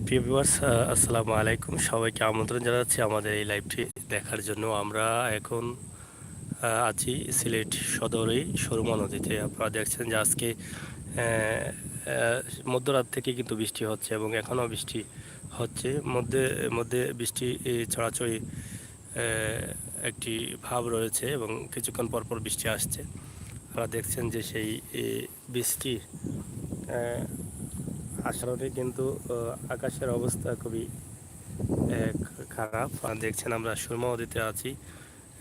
প্রিয় ভিউয়ার্স, আসসালামু আলাইকুম। সবাইকে আমন্ত্রণ জানাচ্ছি আমাদের এই লাইভটি দেখার জন্য। আমরা এখন আছি সিলেট সদরে সুরমা নদীতে। আপনারা দেখছেন যে আজকে মধ্যরাত থেকে কিন্তু বৃষ্টি হচ্ছে এবং এখনও বৃষ্টি হচ্ছে। মধ্যে মধ্যে বৃষ্টি ছড়াছড়ি একটি ভাব রয়েছে এবং কিছুক্ষণ পর পর বৃষ্টি আসছে। আপনারা দেখছেন যে সেই বৃষ্টি আসারণে কিন্তু আকাশের অবস্থা খুবই খারাপ। দেখছেন আমরা সুরমা নদীতে আছি,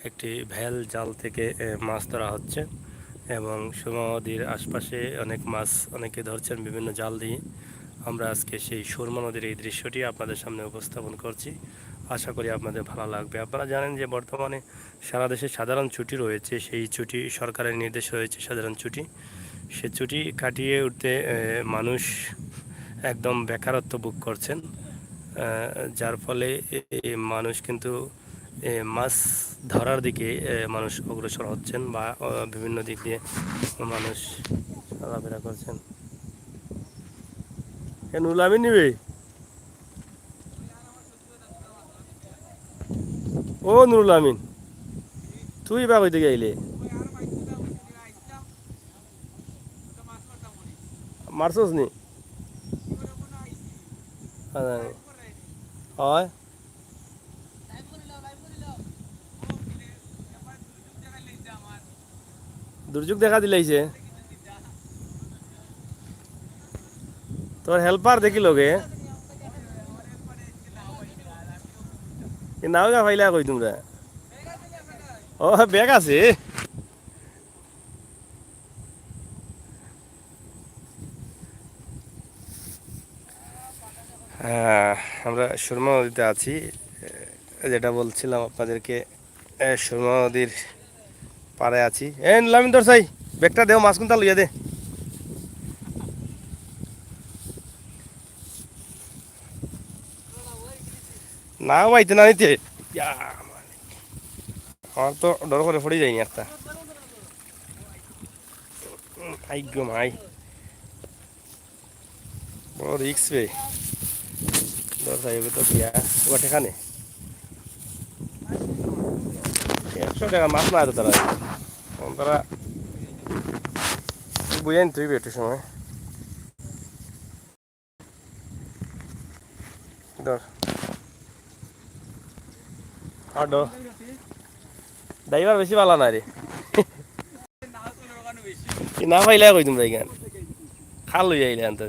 একটি ভেল জাল থেকে মাছ ধরা হচ্ছে এবং সুরমা নদীর আশপাশে অনেক মাছ অনেকে ধরছেন বিভিন্ন জাল দিয়ে। আমরা আজকে সেই সুরমা নদীর এই দৃশ্যটি আপনাদের সামনে উপস্থাপন করছি। আশা করি আপনাদের ভালো লাগবে। আপনারা জানেন যে বর্তমানে সারা দেশে সাধারণ ছুটি রয়েছে, সেই ছুটি সরকারের নির্দেশ হয়েছে সাধারণ ছুটি। সে ছুটি কাটিয়ে উঠতে মানুষ একদম বেকারত্ব ভোগ করছেন, যার ফলে মানুষ কিন্তু মাছ ধরার দিকে মানুষ অগ্রসর হচ্ছেন বা বিভিন্ন দিক দিয়ে মানুষ চলাফেরা করছেন। নুরুল আমিন নিবে, ও নুরুল আমিন, তুই বা কইতে গাইলে মারছস নি? হয় দুর্যোগ দেখা দিলাইছে, তোর হেল্পার দেখি লগে নাও গা ফাইলা কই তোমরা। ও ব্যাগ আছে। হ্যাঁ, আমরা সুরমা নদীতে আছি। যেটা বলছিলাম আপনাদেরকে, সুরমা নদীর পাড়ে আছি। লামিন তোর সাই ব্যাগটা দেও, মাছ কোনটা লইয়া দে। না বাইতে না নিতে, আমার তো ডর করে পড়ে যায়নি একটা। আই গো মাই, বড় রিক্স রে। ডর সাইবে তো বিয়া ওটা এখানে 100 টাকা মাছ না তারা, তারা বুঝেন তুই একটু সময় ধর আর ডর ড্রাইভার বেশি ভালো না রে। না পাইলে কই তোমরা এখান খাল লই আইলে আনতে।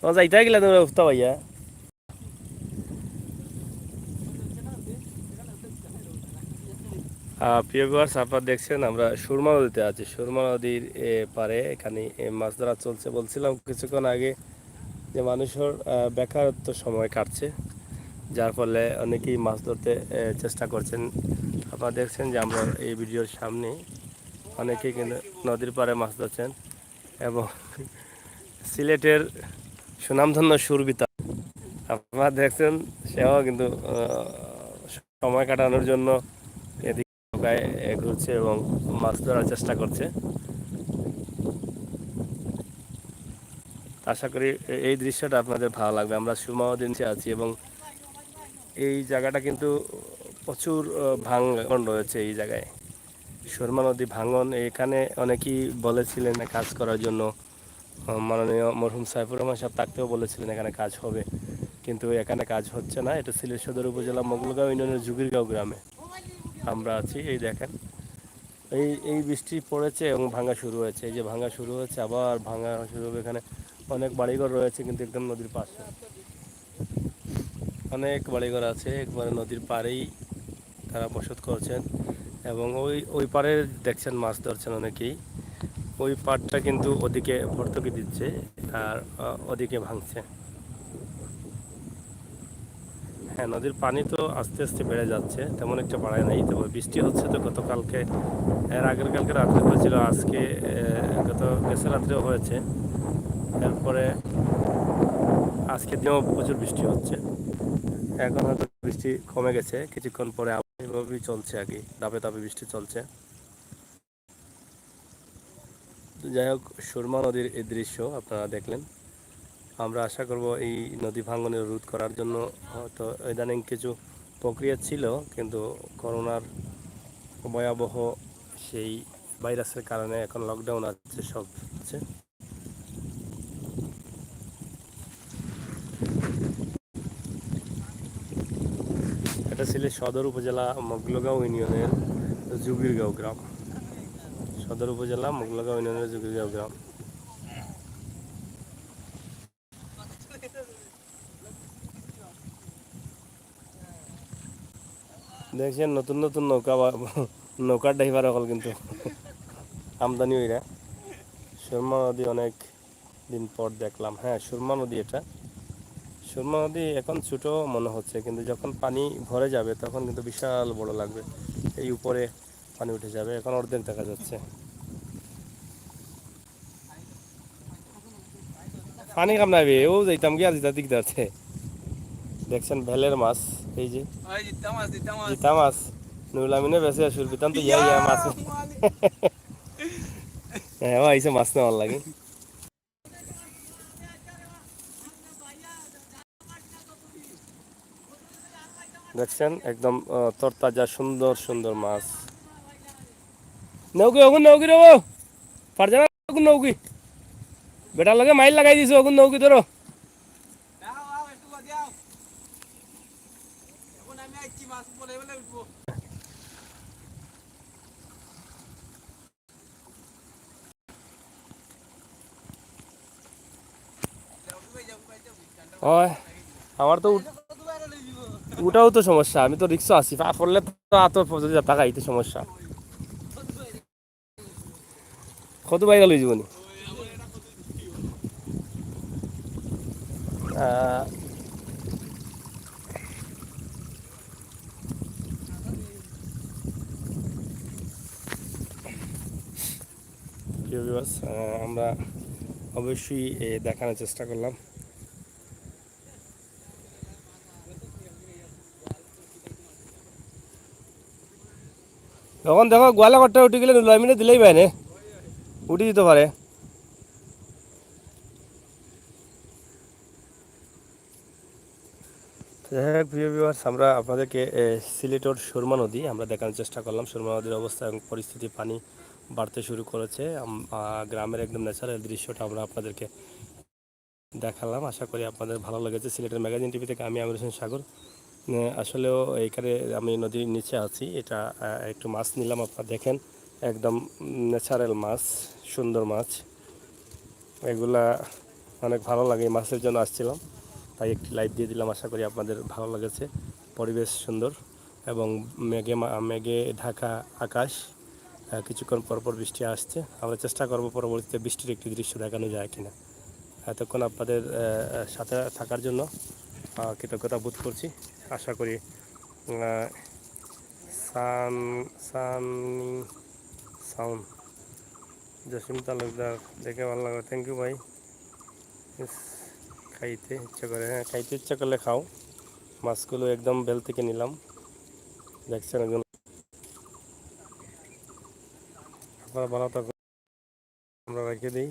ও যাইতে গেলে তোমরা উঠতে পাইয়া। প্রিয় ভিউয়ার্স, আপনারা দেখছেন আমরা সুরমা নদীতে আছি। সুরমা নদীর পারে এখানে মাছ ধরা চলছে। বলছিলাম কিছুক্ষণ আগে যে মানুষের বেকারত্ব সময় কাটছে, যার ফলে অনেকেই মাছ ধরতে চেষ্টা করছেন। আপনারা দেখছেন যে আমরা এই ভিডিওর সামনে অনেকেই কিন্তু নদীর পাড়ে মাছ ধরছেন এবং সিলেটের সুনামধন্য সুরবিতা আপনারা দেখছেন, সেও কিন্তু সময় কাটানোর জন্য এদিকে নৌকায় ঘুরছে এবং মাছ ধরার চেষ্টা করছে। আশা করি এই দৃশ্যটা আপনাদের ভালো লাগবে। আমরা সুরমা নদীতে আছি এবং এই জায়গাটা কিন্তু প্রচুর ভাঙন রয়েছে এই জায়গায়। সুরমা নদী ভাঙন, এখানে অনেকেই বলেছিলেন কাজ করার জন্য। মাননীয় মরহুম সাইফুর রহমান সাহেব থাকতেও বলেছিলেন এখানে কাজ হবে, কিন্তু এখানে কাজ হচ্ছে না। এটা সিলেট সদর উপজেলা মোগলগাঁও ইউনিয়নের জুগিরগাঁও গ্রামে আমরা আছি। এই দেখেন, এই বৃষ্টি পড়েছে এবং ভাঙা শুরু হয়েছে। এই যে ভাঙা শুরু হয়েছে, আবার ভাঙা শুরু হবে। এখানে অনেক বাড়িঘর রয়েছে কিন্তু একদম নদীর পাশে অনেক বাড়িঘর আছে, একবারে নদীর পাড়েই তারা বসত করছেন এবং ওই পাড়ে দেখছেন মাছ ধরছেন অনেকেই। ওই পাড়টা কিন্তু ওদিকে ভর্তুকি দিচ্ছে আর ওদিকে ভাঙছে। হ্যাঁ, নদীর পানি তো আস্তে আস্তে বেড়ে যাচ্ছে, তেমন একটা বাড়ায় নাই। তবে বৃষ্টি হচ্ছে তো, গতকালকে এর আগের কালকে রাত্রে হয়েছিল, আজকে গেছে রাত্রেও হয়েছে। এরপরে আজকে দিনেও প্রচুর বৃষ্টি হচ্ছে। এখন হয়তো বৃষ্টি কমে গেছে, কিছুক্ষণ পরে আবার এভাবেই চলছে আর কি, ধাপে ধাপে বৃষ্টি চলছে। যাই হোক, সুরমা নদীর এই দৃশ্য আপনারা দেখলেন। আমরা আশা করব এই নদী ভাঙনের রোধ করার জন্য হয়তো ইদানিং কিছু প্রক্রিয়া ছিল, কিন্তু করোনার ভয়াবহ সেই ভাইরাসের কারণে এখন লকডাউন আছে সব আছে। এটা ছিল সদর উপজেলা মোগলগাঁও ইউনিয়নের জুগিরগাঁও গ্রাম। সদর উপজেলা মোগলগাঁও ইউনিয়নের জুগিরগাঁও গ্রাম। দেখছেন নতুন নতুন নৌকার ড্রাইভার হল কিন্তু আমদানি হইরা। সুরমা নদী অনেক দিন পর দেখলাম। হ্যাঁ, সুরমা নদী এটা। সুরমা নদী এখন ছোট মনে হচ্ছে, কিন্তু যখন পানি ভরে যাবে তখন কিন্তু বিশাল বড় লাগবে। এই উপরে পানি উঠে যাবে, এখন অর্ধেক দেখা যাচ্ছে। পানি কামনাবে ও যাইতাম গিয়া যেটা দিক যাচ্ছে। দেখছেন ভেলের মাছ, এই যে জিতা মাছ নুলামিনে বেঁচে আসুর বিতান তো ইয়া ইয়া মাছ। হ্যাঁ, ও আইসে মাছ নেওয়ার লাগে। দেখছেন একদম তরতাজা সুন্দর সুন্দর মাছ। নৌকি ওগুন নৌকি রে, ও পারছে না ওগুন নৌকি, বেটার লগে মাইল লাগাই দিছে ওগুন নৌকি ধরো। হয় আমার তো ওটাও তো সমস্যা, আমি তো রিক্স আছি, পা পড়লে তো আত যদি টাকা এই তো সমস্যা। কত বাইরে লই জীবনী প্রিয় ভিউয়ার্স, আমরা অবশ্যই দেখানোর চেষ্টা করলাম। তখন দেখো গোয়ালা ঘরটা উঠে গেলে লাইমিনে দিলেই বাইনে উঠে দিতে পারে। যাই হোক প্রিয় ভিউয়ার্স, আমরা আপনাদেরকে সিলেটের সুরমা নদী আমরা দেখানোর চেষ্টা করলাম। সুরমা নদীর অবস্থা এবং পরিস্থিতি, পানি বাড়তে শুরু করেছে। গ্রামের একদম ন্যাচারাল দৃশ্যটা আমরা আপনাদেরকে দেখালাম। আশা করি আপনাদের ভালো লেগেছে। সিলেটের ম্যাগাজিন টিভি থেকে আমি আমির হোসেন সাগর। আসলেও এইখানে আমি নদীর নিচে আছি, এটা একটু মাছ নিলাম। আপনারা দেখেন একদম ন্যাচারাল মাছ, সুন্দর মাছ, এগুলা অনেক ভালো লাগে। এই মাছের জন্য আসছিলাম, তাই একটি লাইভ দিয়ে দিলাম। আশা করি আপনাদের ভালো লেগেছে। পরিবেশ সুন্দর এবং মেঘে ঢাকা আকাশ। কিছুক্ষণ পরপর বৃষ্টি আসছে, আমরা চেষ্টা করব পরবর্তীতে বৃষ্টির একটি দৃশ্য দেখানো যায় কিনা। এতক্ষণ আপনাদের সাথে থাকার জন্য কৃতজ্ঞতা বোধ করছি। আশা করি সান সানি সাউন্ড জসিম তালুকদার দেখে ভালো লাগবে, থ্যাংক ইউ ভাই। খাইতে ইচ্ছা করে, হ্যাঁ খাইতে ইচ্ছা করলে খাও। মাছগুলো একদম বেল থেকে নিলাম, দেখছেন একদম। আপনারা ভালো থাকুন, আমরা রেখে দিই।